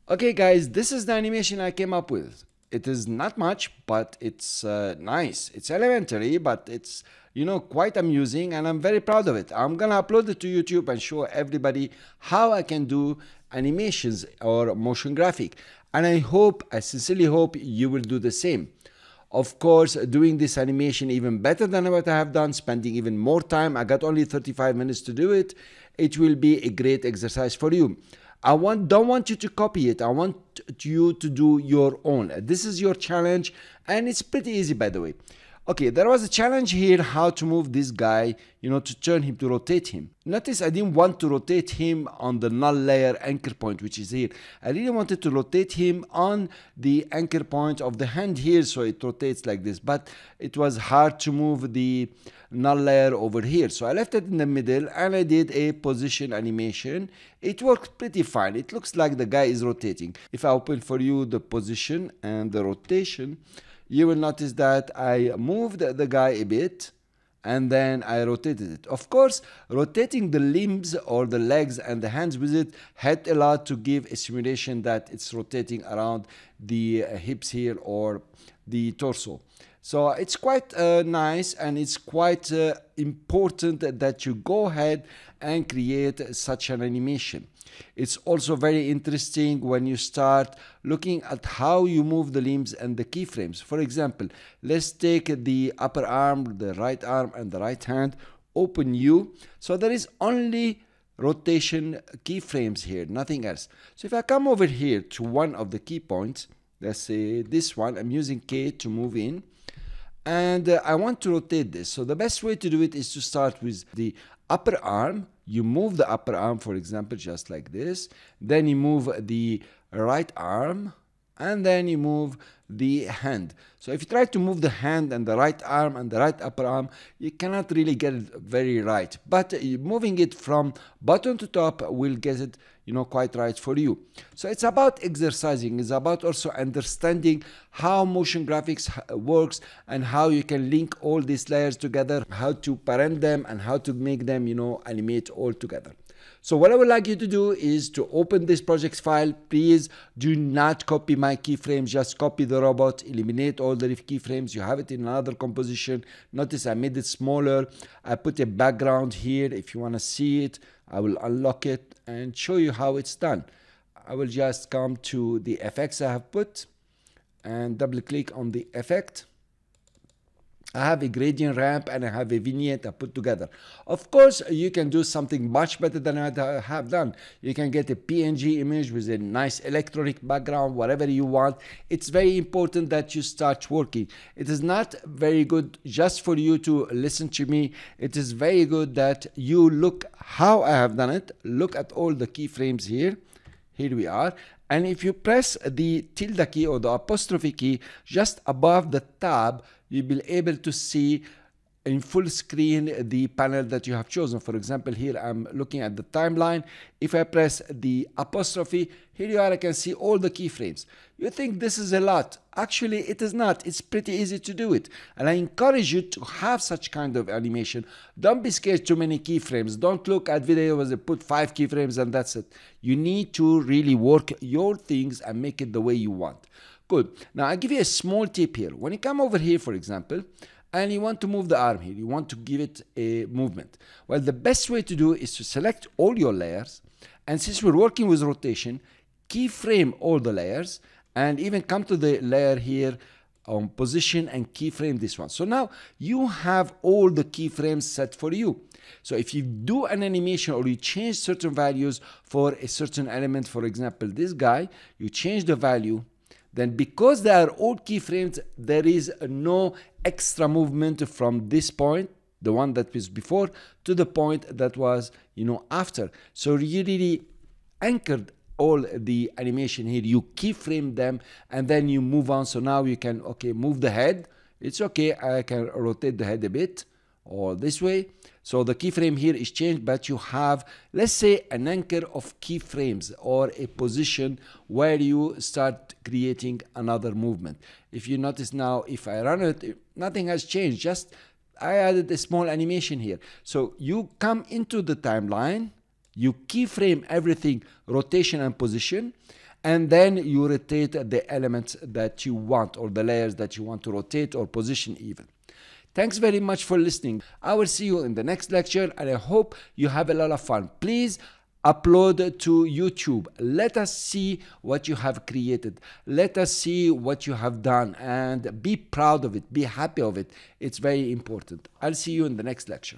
Okay guys, this is the animation I came up with. It is not much, but it's nice. It's elementary, but it's, quite amusing, and I'm very proud of it. I'm gonna upload it to YouTube and show everybody how I can do animations or motion graphic. And I sincerely hope you will do the same. Of course, doing this animation even better than what I have done, spending even more time. I got only 35 minutes to do it. It will be a great exercise for you. Don't want you to copy it. I want you to do your own. This is your challenge, and it's pretty easy, by the way. Okay, there was a challenge here how to move this guy, to turn him, to rotate him. Notice I didn't want to rotate him on the null layer anchor point, which is here. I really wanted to rotate him on the anchor point of the hand here, so it rotates like this. But it was hard to move the null layer over here, so I left it in the middle and I did a position animation. It worked pretty fine. It looks like the guy is rotating. If I open for you the position and the rotation, you will notice that I moved the guy a bit and then I rotated it. Of course, rotating the limbs or the legs and the hands with it helped a lot to give a simulation that it's rotating around the hips here or the torso. So it's quite nice, and it's quite important that you go ahead and create such an animation. It's also very interesting when you start looking at how you move the limbs and the keyframes. For example, let's take the upper arm, the right arm, and the right hand, open U. So there is only rotation keyframes here, nothing else. So if I come over here to one of the key points, let's say this one, I'm using K to move in, and I want to rotate this. So the best way to do it is to start with the upper arm. You move the upper arm, for example, just like this. Then you move the right arm, and then you move the hand. So if you try to move the hand and the right arm and the right upper arm, you cannot really get it very right. But moving it from bottom to top will get it, quite right for you. So it's about exercising. It's about also understanding how motion graphics works and how you can link all these layers together, how to parent them, and how to make them, animate all together. So what I would like you to do is to open this project file. Please do not copy my keyframes, just copy the robot, eliminate all the keyframes. You have it in another composition. Notice I made it smaller. I put a background here. If you want to see it, I will unlock it and show you how it's done. I will just come to the effects I have put and double click on the effect. I have a gradient ramp and I have a vignette I put together. Of course, you can do something much better than I have done. You can get a PNG image with a nice electronic background, whatever you want. It's very important that you start working. It is not very good just for you to listen to me. It is very good that you look how I have done it. Look at all the keyframes here. Here we are. And if you press the tilde key or the apostrophe key just above the tab, you'll be able to see in full screen the panel that you have chosen. For example, here I'm looking at the timeline. If I press the apostrophe, here you are, I can see all the keyframes. You think this is a lot. Actually, it is not. It's pretty easy to do it. And I encourage you to have such kind of animation. Don't be scared too many keyframes. Don't look at videos that put 5 keyframes and that's it. You need to really work your things and make it the way you want. Good. Now, I'll give you a small tip here. When you come over here, for example, and you want to move the arm here, you want to give it a movement. Well, the best way to do is to select all your layers, and since we're working with rotation, keyframe all the layers, and even come to the layer here on position and keyframe this one. So now you have all the keyframes set for you. So if you do an animation or you change certain values for a certain element, for example, this guy, you change the value, then because they are all keyframes, there is no extra movement from this point, the one that was before, to the point that was, after. So you really anchored all the animation here. You keyframe them and then you move on. So now you can, move the head. It's okay, I can rotate the head a bit or this way. So the keyframe here is changed, but you have, let's say, an anchor of keyframes or a position where you start creating another movement. If you notice now, if I run it, nothing has changed, just I added a small animation here. So you come into the timeline You keyframe everything, rotation and position, and then you rotate the elements that you want, or the layers that you want to rotate or position even. Thanks very much for listening. I will see you in the next lecture, and I hope you have a lot of fun. Please upload to YouTube. Let us see what you have created. Let us see what you have done, and be proud of it. Be happy of it. It's very important. I'll see you in the next lecture.